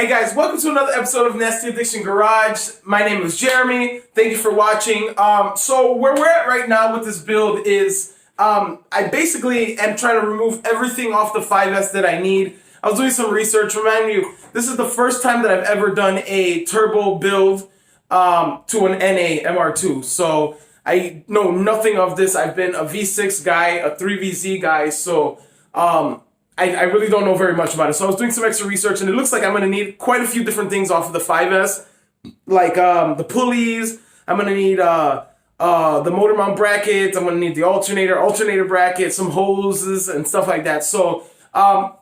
Hey guys, welcome to another episode of Nasty Addiction Garage. My name is Jeremy. Thank you for watching. So where we're at right now with this build is I basically am trying to remove everything off the 5S that I need. I was doing some research. Remind you, this is the first time that I've ever done a turbo build to an N.A.G-Ep.14. So I know nothing of this. I've been a V6 guy, a 3VZ guy, so I really don't know very much about it. So I was doing some extra research, and it looks like I'm going to need quite a few different things off of the 5S, like the pulleys. I'm going to need the motor mount brackets. I'm going to need the alternator bracket, some hoses, and stuff like that. So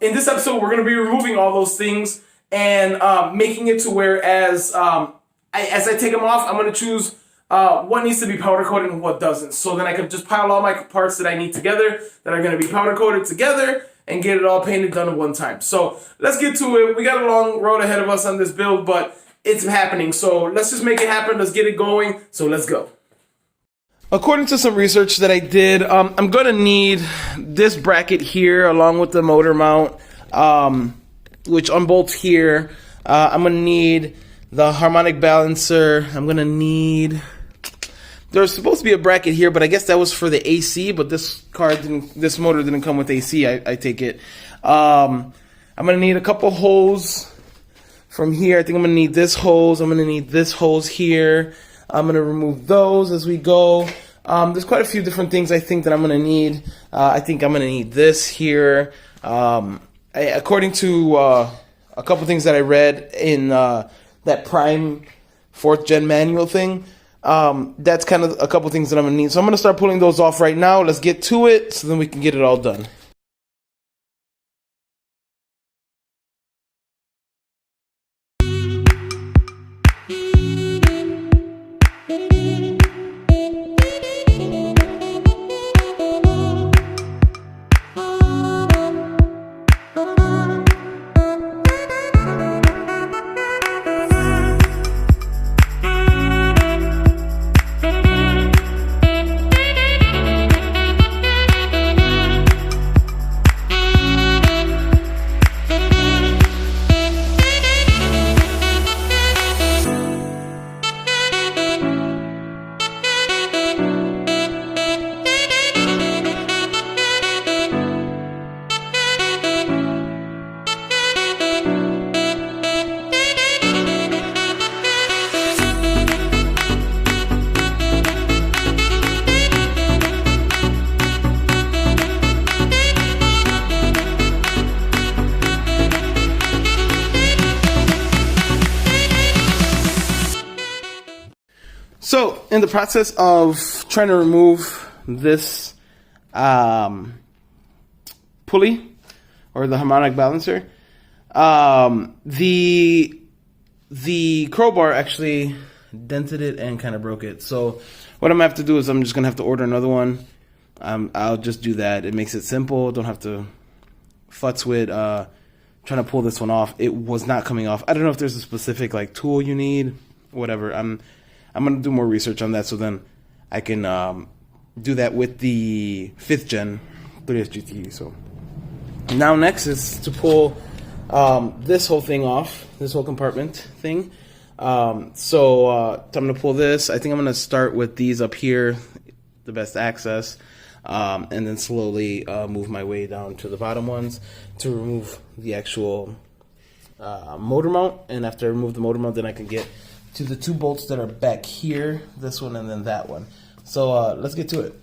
in this episode, we're going to be removing all those things and making it to where as I take them off, I'm going to choose what needs to be powder coated and what doesn't. So then I can just pile all my parts that I need together that are going to be powder coated together and get it all painted done at one time. So let's get to it. We got a long road ahead of us on this build, but it's happening. So let's just make it happen. Let's get it going. So let's go. According to some research that I did, I'm going to need this bracket here along with the motor mount, which unbolts here. I'm going to need the harmonic balancer. I'm going to need... There's supposed to be a bracket here, but I guess that was for the AC, but this motor didn't come with AC, I take it. I'm going to need a couple holes from here. I think I'm going to need this hose. I'm going to need this hose here. I'm going to remove those as we go. There's quite a few different things I think that I'm going to need. I think I'm going to need this here. According to a couple things that I read in that Prime 4th Gen manual thing, that's kind of a couple things that I'm going to need. So I'm going to start pulling those off right now. Let's get to it so then we can get it all done. So, in the process of trying to remove this pulley or the harmonic balancer, the crowbar actually dented it and kind of broke it. So, what I'm gonna have to do is I'm just gonna have to order another one. I'll just do that. It makes it simple. Don't have to futz with trying to pull this one off. It was not coming off. I don't know if there's a specific like tool you need, whatever. I'm going to do more research on that so then I can do that with the 5th Gen 3S GT. So now next is to pull this whole thing off, this whole compartment thing. So I'm going to pull this. I think I'm going to start with these up here, the best access, and then slowly move my way down to the bottom ones to remove the actual motor mount. And after I remove the motor mount, then I can get to the 2 bolts that are back here, this one and then that one. So let's get to it.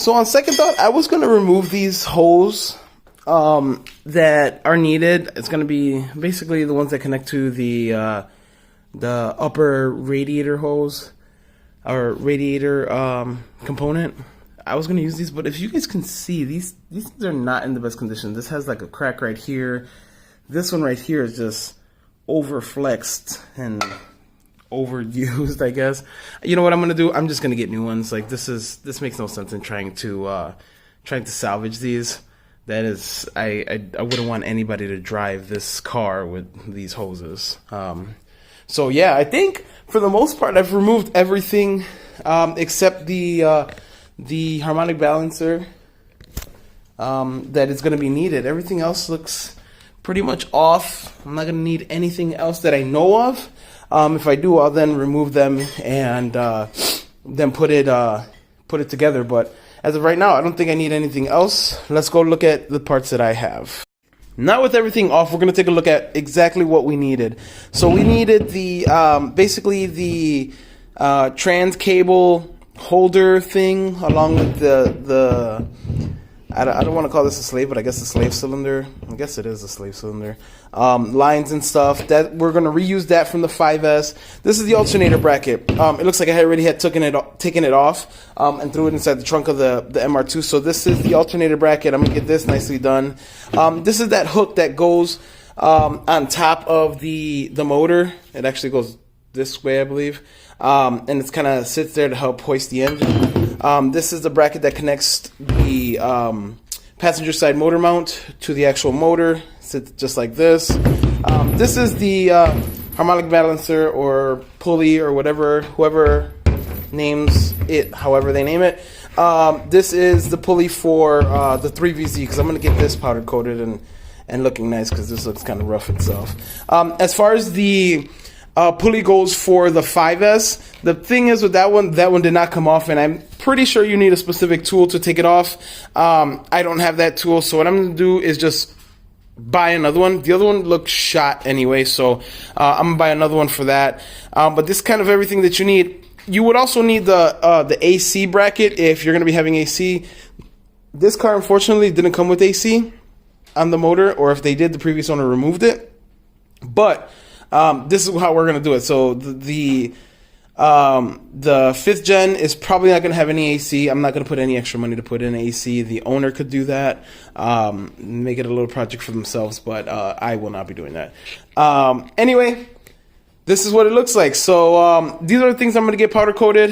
So on second thought, I was going to remove these holes that are needed. It's going to be basically the ones that connect to the upper radiator hose or radiator component. I was going to use these, but if you guys can see, these things are not in the best condition. This has like a crack right here. This one right here is just overflexed and overused, I guess. You know what I'm gonna do? I'm just gonna get new ones. Like this makes no sense in trying to salvage these. That is, I wouldn't want anybody to drive this car with these hoses. So yeah, I think for the most part I've removed everything except the harmonic balancer that is gonna be needed. Everything else looks pretty much off. I'm not gonna need anything else that I know of. If I do, I'll then remove them and then put it together. But as of right now, I don't think I need anything else. Let's go look at the parts that I have. Now with everything off, we're going to take a look at exactly what we needed. So we needed the basically the trans cable holder thing, along with the I don't want to call this a slave, but I guess a slave cylinder. I guess it is a slave cylinder. Lines and stuff. That we're going to reuse that from the 5S. This is the alternator bracket. It looks like I already had taken it off and threw it inside the trunk of the MR2. So this is the alternator bracket. I'm going to get this nicely done. This is that hook that goes on top of the motor. It actually goes this way, I believe. And it's kind of sits there to help hoist the engine. This is the bracket that connects the passenger side motor mount to the actual motor. Sits just like this. This is the harmonic balancer or pulley or whatever, whoever names it, however they name it. This is the pulley for the 3VZ, because I'm going to get this powder coated and looking nice, because this looks kind of rough itself. As far as the pulley goes for the 5S, the thing is with that one did not come off, and I'm pretty sure you need a specific tool to take it off. I don't have that tool, so what I'm going to do is just buy another one. The other one looks shot anyway, so I'm going to buy another one for that. But this is kind of everything that you need. You would also need the AC bracket if you're going to be having AC. This car, unfortunately, didn't come with AC on the motor, or if they did, the previous owner removed it. But this is how we're going to do it. So the 5th gen is probably not going to have any AC. I'm not going to put any extra money to put in AC. The owner could do that, make it a little project for themselves, but I will not be doing that. Anyway, this is what it looks like. So these are the things I'm going to get powder coated.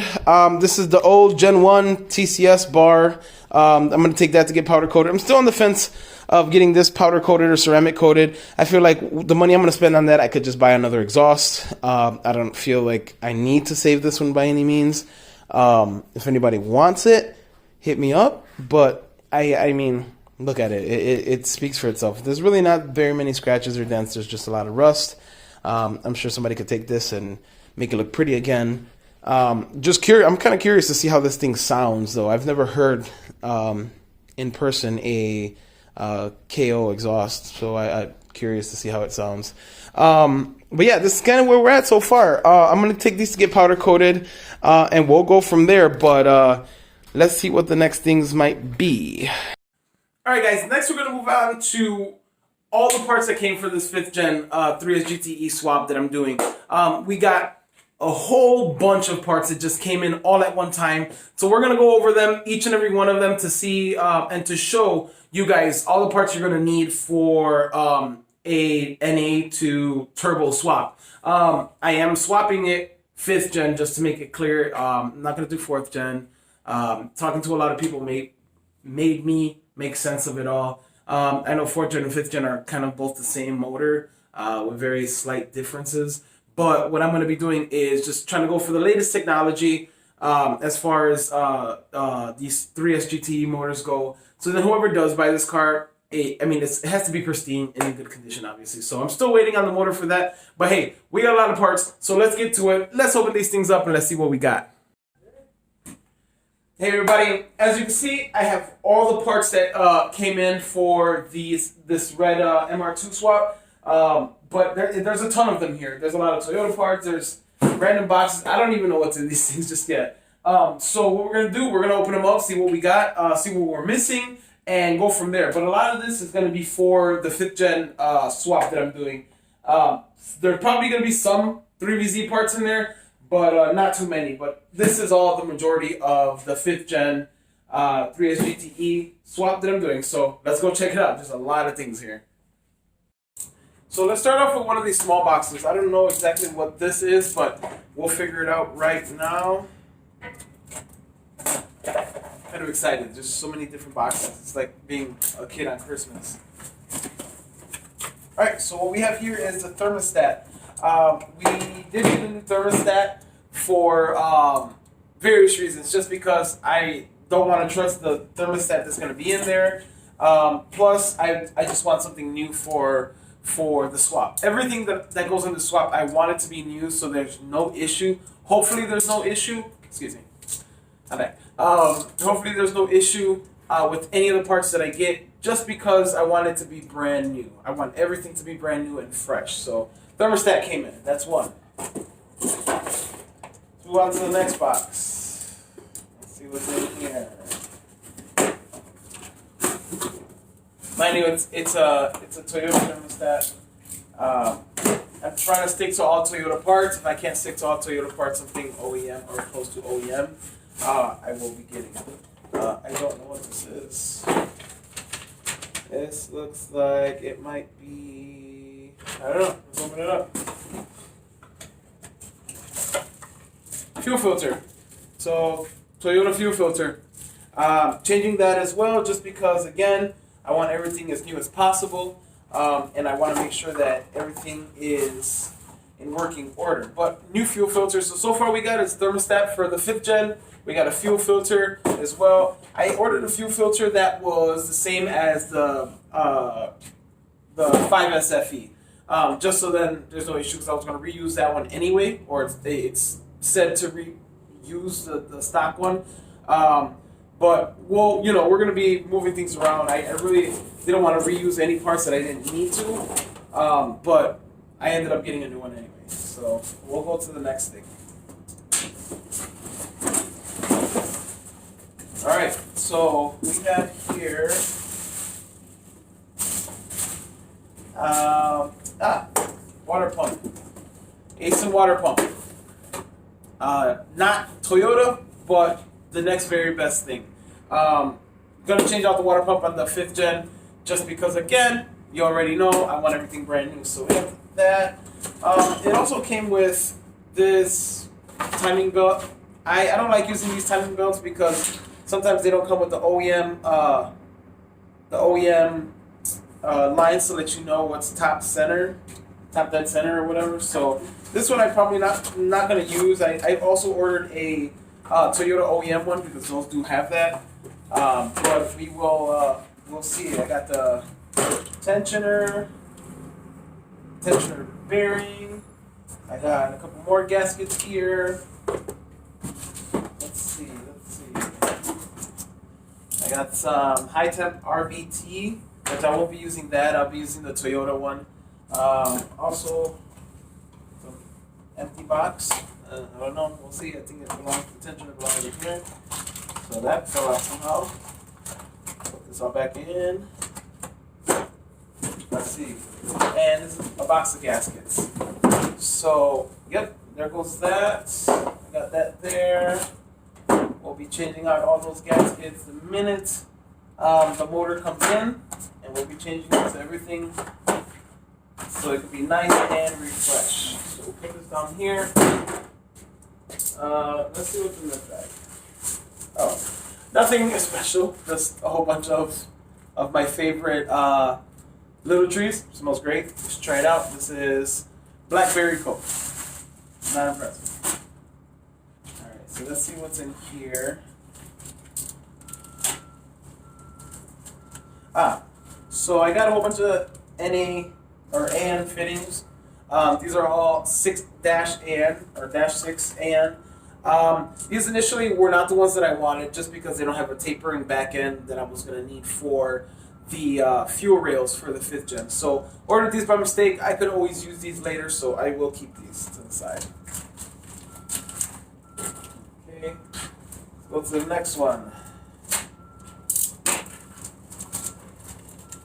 This is the old Gen 1 TCS bar. I'm going to take that to get powder coated. I'm still on the fence of getting this powder coated or ceramic coated. I feel like the money I'm going to spend on that, I could just buy another exhaust. I don't feel like I need to save this one by any means. If anybody wants it, hit me up. But I mean, look at it. It speaks for itself. There's really not very many scratches or dents. There's just a lot of rust. I'm sure somebody could take this and make it look pretty again. Just curious. I'm kind of curious to see how this thing sounds, though. I've never heard in person a KO exhaust, so I'm curious to see how it sounds. But yeah, this is kind of where we're at so far. I'm going to take these to get powder coated, and we'll go from there. But let's see what the next things might be. All right, guys. Next, we're going to move on to all the parts that came for this 5th gen 3S GTE swap that I'm doing. We got a whole bunch of parts that just came in all at one time. So we're going to go over them, each and every one of them, to see and to show you guys all the parts you're going to need for a NA to turbo swap. I am swapping it 5th gen just to make it clear. I'm not going to do 4th gen. Talking to a lot of people made me make sense of it all. I know 4th gen and 5th gen are kind of both the same motor with very slight differences. But what I'm going to be doing is just trying to go for the latest technology as far as these 3S GTE motors go. So then whoever does buy this car, it has to be pristine and in good condition, obviously. So I'm still waiting on the motor for that. But hey, we got a lot of parts, so let's get to it. Let's open these things up and let's see what we got. Hey everybody, as you can see, I have all the parts that came in for this red MR2 swap. But there's a ton of them here. There's a lot of Toyota parts. There's random boxes. I don't even know what's in these things just yet. So what we're gonna do, we're gonna open them up, see what we got, see what we're missing, and go from there. But a lot of this is gonna be for the 5th gen swap that I'm doing. There's probably gonna be some 3VZ parts in there, but not too many. But this is all the majority of the 5th gen 3SGTE swap that I'm doing. So let's go check it out. There's a lot of things here. So let's start off with one of these small boxes. I don't know exactly what this is, but we'll figure it out right now. Kind of excited. There's so many different boxes. It's like being a kid on Christmas. Alright, so what we have here is the thermostat. We did get a new thermostat for various reasons. Just because I don't want to trust the thermostat that's going to be in there. Plus, I just want something new for the swap. Everything that goes in the swap, I want it to be new, so there's no issue. Hopefully there's no issue. Excuse me. Okay. Hopefully there's no issue with any of the parts that I get, just because I want it to be brand new. I want everything to be brand new and fresh. So thermostat came in. That's one. Let's move on to the next box. Let's see what's in here. Mind you, it's a Toyota thermostat. I'm trying to stick to all Toyota parts. If I can't stick to all Toyota parts, something OEM or close to OEM, I will be getting. I don't know what this is. This looks like it might be. I don't know. Let's open it up. Fuel filter. So Toyota fuel filter. Changing that as well, just because again, I want everything as new as possible, and I want to make sure that everything is in working order. But new fuel filters. So far we got is thermostat for the 5th gen. We got a fuel filter as well. I ordered a fuel filter that was the same as the 5SFE, just so then there's no issue, because I was going to reuse that one anyway, or it's said to reuse the stock one. But we're going to be moving things around. I really didn't want to reuse any parts that I didn't need to, but I ended up getting a new one anyway. So we'll go to the next thing. All right, so we have here water pump, Asen water pump. Not Toyota, but the next very best thing. Gonna change out the water pump on the 5th gen, just because again, you already know I want everything brand new. So we have that. It also came with this timing belt. I don't like using these timing belts because sometimes they don't come with the OEM lines to let you know what's top dead center or whatever. So this one I'm probably not gonna use. I also ordered a Toyota OEM one because those do have that. But we will we'll see. I got the tensioner bearing. I got a couple more gaskets here. Let's see. I got some high temp RBT, which I won't be using that. I'll be using the Toyota one. Also, some empty box. I don't know. We'll see. I think it belongs to the tensioner belongs in here. So that fell out somehow. Put this all back in. Let's see. And this is a box of gaskets. So, yep, there goes that. I got that there. We'll be changing out all those gaskets the minute the motor comes in, and we'll be changing out everything so it can be nice and refreshed. So we'll put this down here. Let's see what's in this bag. Oh, nothing special. Just a whole bunch of my favorite little trees. Smells great. Let's try it out. This is Blackberry Coke. Not impressive. Alright, so let's see what's in here. So I got a whole bunch of N.A. or AN fittings. These are all 6-AN or -6 AN. These initially were not the ones that I wanted, just because they don't have a tapering back end that I was going to need for the fuel rails for the 5th gen. So ordered these by mistake. I could always use these later, so I will keep these to the side. Okay. Go to the next one.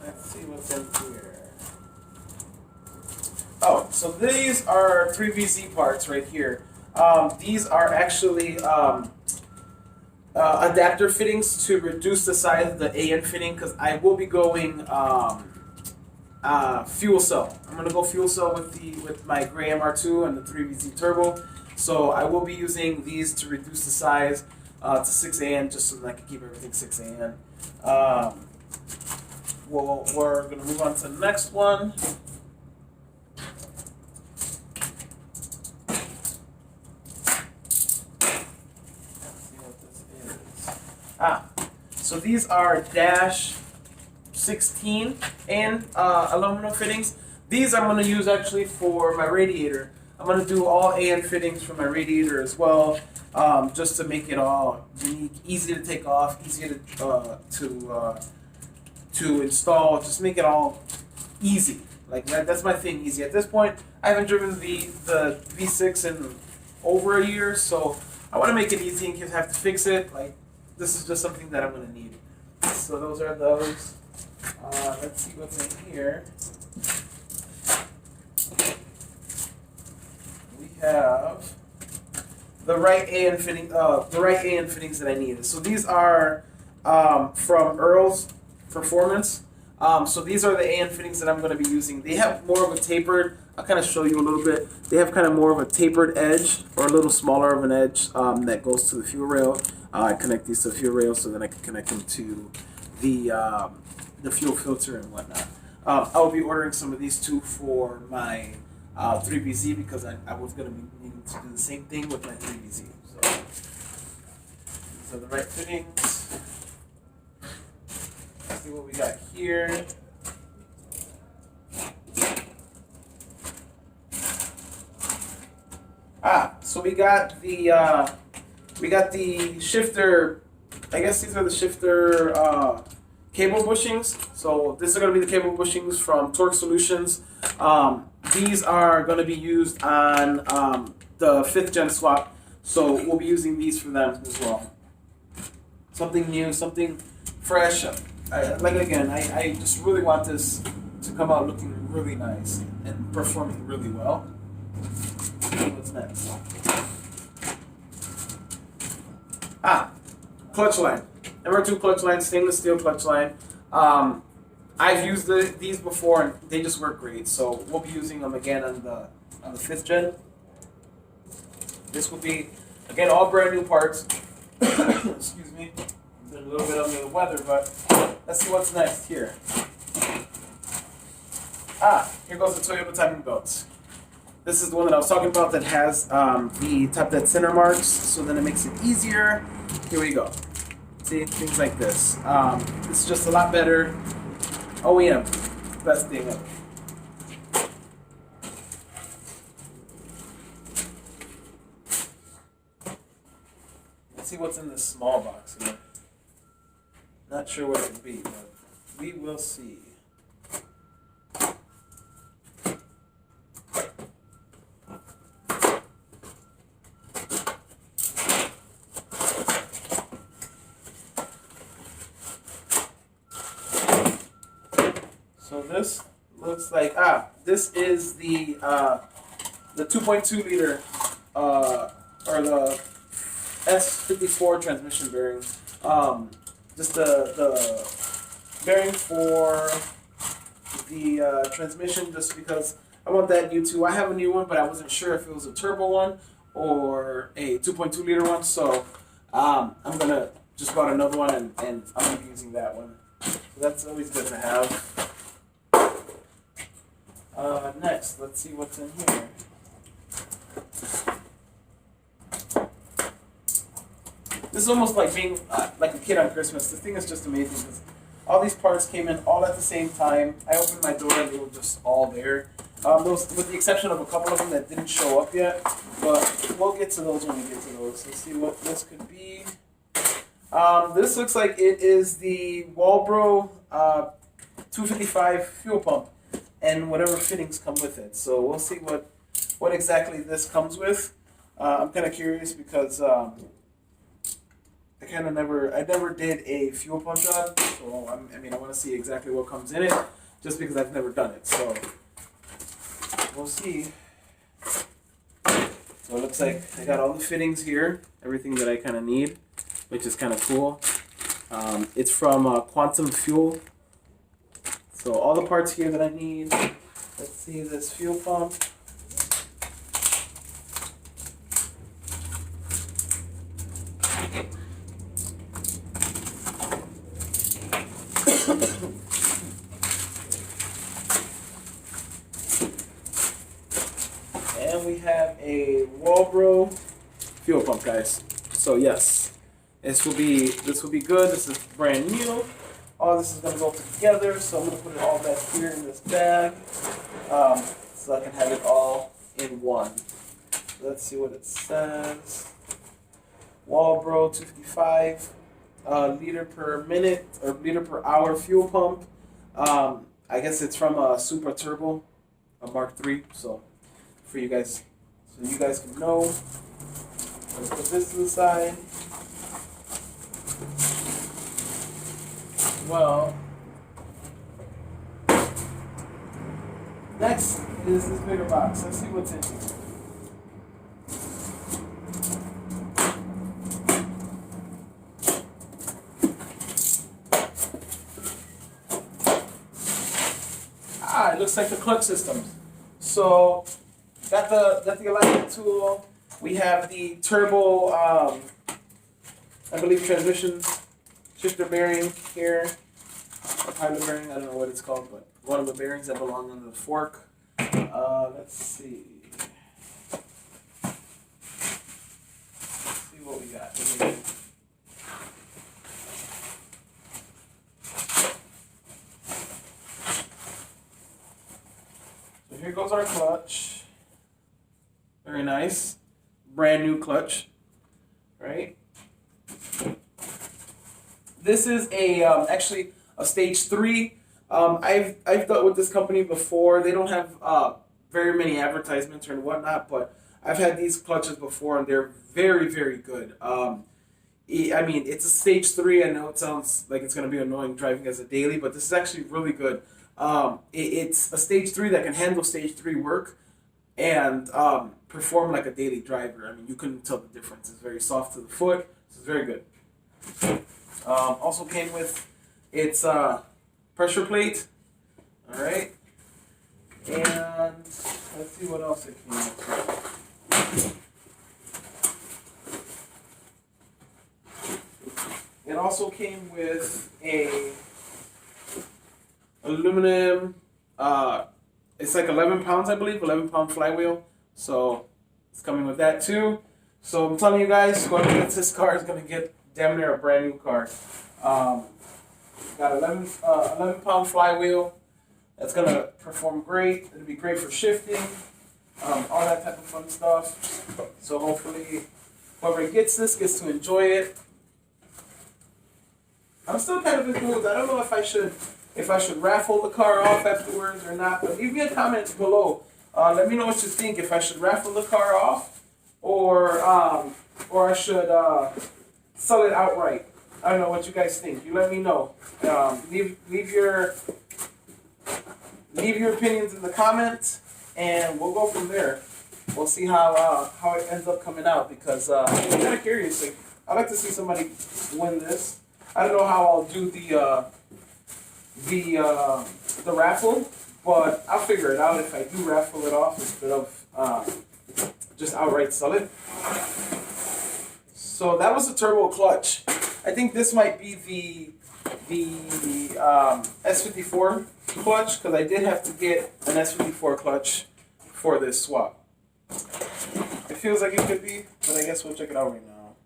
Let's see what's in here. Oh, so these are 3VZ parts right here. These are actually adapter fittings to reduce the size of the AN fitting because I will be going fuel cell. I'm gonna go fuel cell with my gray MR2 and the 3VZ turbo. So I will be using these to reduce the size to 6 AN just so that I can keep everything 6 AN. We're gonna move on to the next one. So these are dash 16 and aluminum fittings. These I'm going to use actually for my radiator. I'm going to do all AN fittings for my radiator as well, just to make it all unique, easy to take off, easy to install. Just make it all easy. Like that's my thing, easy. At this point, I haven't driven the V6 in over a year, so I want to make it easy in case I have to fix it. Like, this is just something that I'm going to need. So those are those. Let's see what's in here. We have the right AN fitting, the right AN fittings that I needed. So these are from Earl's Performance. So these are the AN fittings that I'm going to be using. They have more of a tapered. I'll kind of show you a little bit. They have kind of more of a tapered edge, or a little smaller of an edge that goes to the fuel rail. I connect these to the fuel rail so then I can connect them to the fuel filter and whatnot. I will be ordering some of these too for my 3BZ because I was going to be needing to do the same thing with my 3BZ. So these are the right fittings. Let's see what we got here. So we got the shifter. I guess these are the shifter cable bushings. So this is going to be the cable bushings from Torque Solutions. These are going to be used on the 5th gen swap. So we'll be using these for them as well. Something new, something fresh. I just really want this to come out looking really nice and performing really well. What's next? Clutch line. MR2 clutch line, stainless steel clutch line. I've used these before and they just work great. So we'll be using them again on the 5th gen. This will be again all brand new parts. Excuse me. Been a little bit under the weather, but let's see what's next here. Here goes the Toyota timing belts. This is the one that I was talking about that has the top dead center marks, so then it makes it easier. Here we go. See, things like this. This is just a lot better. OEM, best thing ever. Let's see what's in this small box here. Not sure what it could be, but we will see. So this looks like this is the 2.2 liter or the S54 transmission bearing. Just the bearing for the transmission, just because I want that new too. I have a new one, but I wasn't sure if it was a turbo one or a 2.2 liter one. So I'm gonna just bought another one and I'm gonna be using that one. So that's always good to have. Next, let's see what's in here. This is almost like being like a kid on Christmas. The thing is just amazing because all these parts came in all at the same time. I opened my door and they were just all there. Those, with the exception of a couple of them that didn't show up yet, but we'll get to those when we get to those. Let's see what this could be. This looks like it is the Walbro 255 fuel pump and whatever fittings come with it. So we'll see what exactly this comes with. I'm kind of curious because I never did a fuel pump job, so I want to see exactly what comes in it, just because I've never done it. So we'll see. So it looks like I got all the fittings here, everything that I kind of need, which is kind of cool. It's from Quantum Fuel. So all the parts here that I need. Let's see this fuel pump. And we have a Walbro fuel pump, guys. So yes, this will be good. This is brand new. All this is gonna go together. So I'm gonna put it all back here in this bag, so I can have it all in one. Let's see what it says. Walbro 255 liter per minute or liter per hour fuel pump. I guess it's from a Super Turbo, a Mark III. So for you guys, so you guys can know. Let's put this to the side. Well, next is this bigger box. Let's see what's in here. It looks like the clutch systems. So got the alignment tool. We have the turbo, I believe, transmission shifter bearing here, or pilot bearing. I don't know what it's called, but one of the bearings that belong on the fork. Let's see. Let's see what we got. So here goes our clutch. Very nice. Brand new clutch, right? This is a actually a stage 3. I've dealt with this company before. They don't have very many advertisements or whatnot, but I've had these clutches before, and they're very, very good. I mean, it's a stage 3. I know it sounds like it's going to be annoying driving as a daily, but this is actually really good. It's a stage 3 that can handle stage 3 work and perform like a daily driver. I mean, you couldn't tell the difference. It's very soft to the foot. This is very good. Also came with its pressure plate. All right. And let's see what else it came with. It also came with a aluminum, it's like 11 pounds, I believe, 11-pound flywheel. So it's coming with that too. So I'm telling you guys, whoever gets this car is going to get damn near a brand new car. Got 11-pound flywheel. That's going to perform great. It'll be great for shifting, all that type of fun stuff. So hopefully whoever gets this gets to enjoy it. I'm still kind of confused. I don't know if I should raffle the car off afterwards or not, but leave me a comment below. Let me know what you think, if I should raffle the car off or I should sell it outright. I don't know what you guys think. You let me know. Leave your opinions in the comments, and we'll go from there. We'll see how it ends up coming out, because I'm kind of curious. Like, I'd like to see somebody win this. I don't know how I'll do the raffle, but I'll figure it out if I do raffle it off instead of just outright sell it. So that was the turbo clutch. I think this might be the S54 clutch, because I did have to get an S54 clutch for this swap. It feels like it could be, but I guess we'll check it out right now.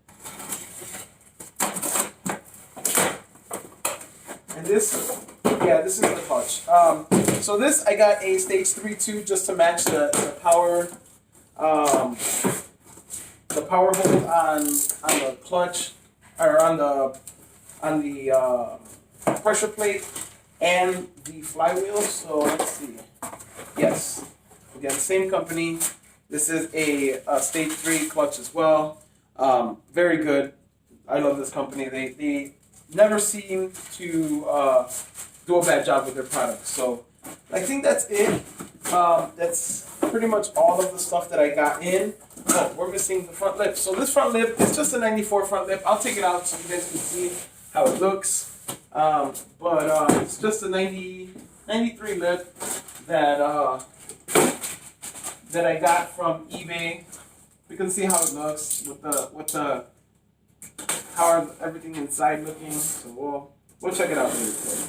And this, yeah, this is the clutch. So this, I got a stage 3 too, just to match the power hold on the clutch, or on the pressure plate and the flywheel. So let's see. Yes, again, same company. This is a stage 3 clutch as well. Very good. I love this company. They never seem to do a bad job with their products. So I think that's it. That's pretty much all of the stuff that I got in. Oh, we're missing the front lip. So this front lip is just a 94 front lip. I'll take it out so you guys can see how it looks. But it's just a 93 lip that I got from eBay. We can see how it looks with the how everything inside looking. So we'll check it out really quick.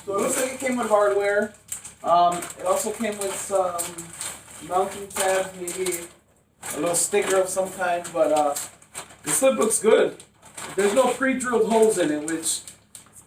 So it looks like it came with hardware. It also came with some mounting tabs, maybe a little sticker of some kind, but this lip looks good. There's no pre-drilled holes in it, which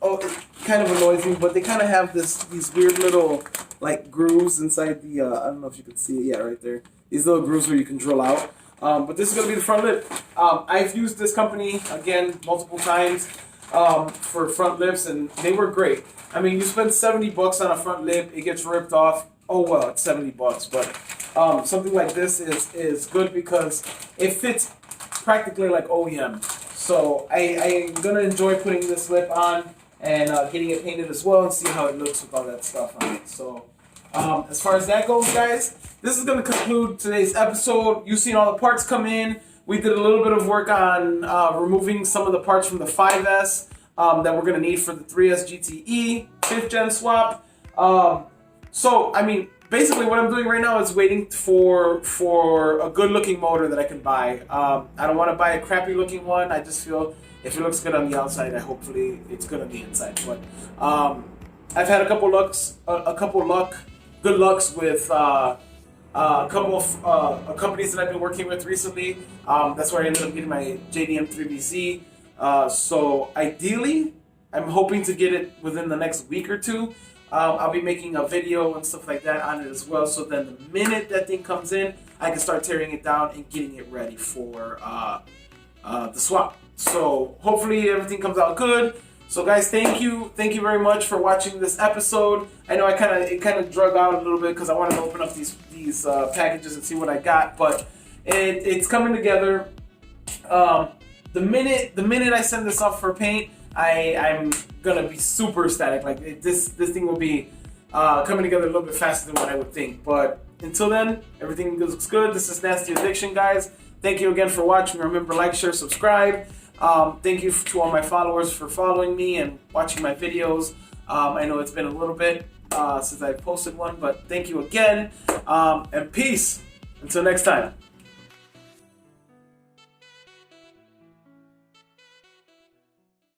it kind of annoys me, but they kind of have these weird little like grooves inside the, I don't know if you can see it, yeah, right there. These little grooves where you can drill out. But this is going to be the front lip. I've used this company, again, multiple times for front lips, and they were great. I mean, you spend $70 on a front lip, it gets ripped off. Oh well, it's $70, but something like this is good because it fits practically like OEM. So I'm gonna enjoy putting this lip on and getting it painted as well and see how it looks with all that stuff on it. So as far as that goes, guys, this is gonna conclude today's episode. You've seen all the parts come in. We did a little bit of work on removing some of the parts from the 5S. That we're going to need for the 3S GTE 5th gen swap. So, I mean, basically what I'm doing right now is waiting for a good looking motor that I can buy. I don't want to buy a crappy looking one. I just feel if it looks good on the outside, hopefully it's good on the inside. But I've had good lucks with a couple of companies that I've been working with recently. That's where I ended up getting my JDM3BZ. So ideally, I'm hoping to get it within the next week or two. I'll be making a video and stuff like that on it as well. So then the minute that thing comes in, I can start tearing it down and getting it ready for the swap. So hopefully everything comes out good. So guys, thank you very much for watching this episode. I know it kind of drug out a little bit because I wanted to open up these packages and see what I got, but it's coming together. The minute I send this off for paint, I'm gonna be super ecstatic. Like this thing will be coming together a little bit faster than what I would think. But until then, everything looks good. This is Nasty Addiction, guys. Thank you again for watching. Remember, like, share, subscribe. Thank you to all my followers for following me and watching my videos. I know it's been a little bit since I posted one, but thank you again. And peace. Until next time.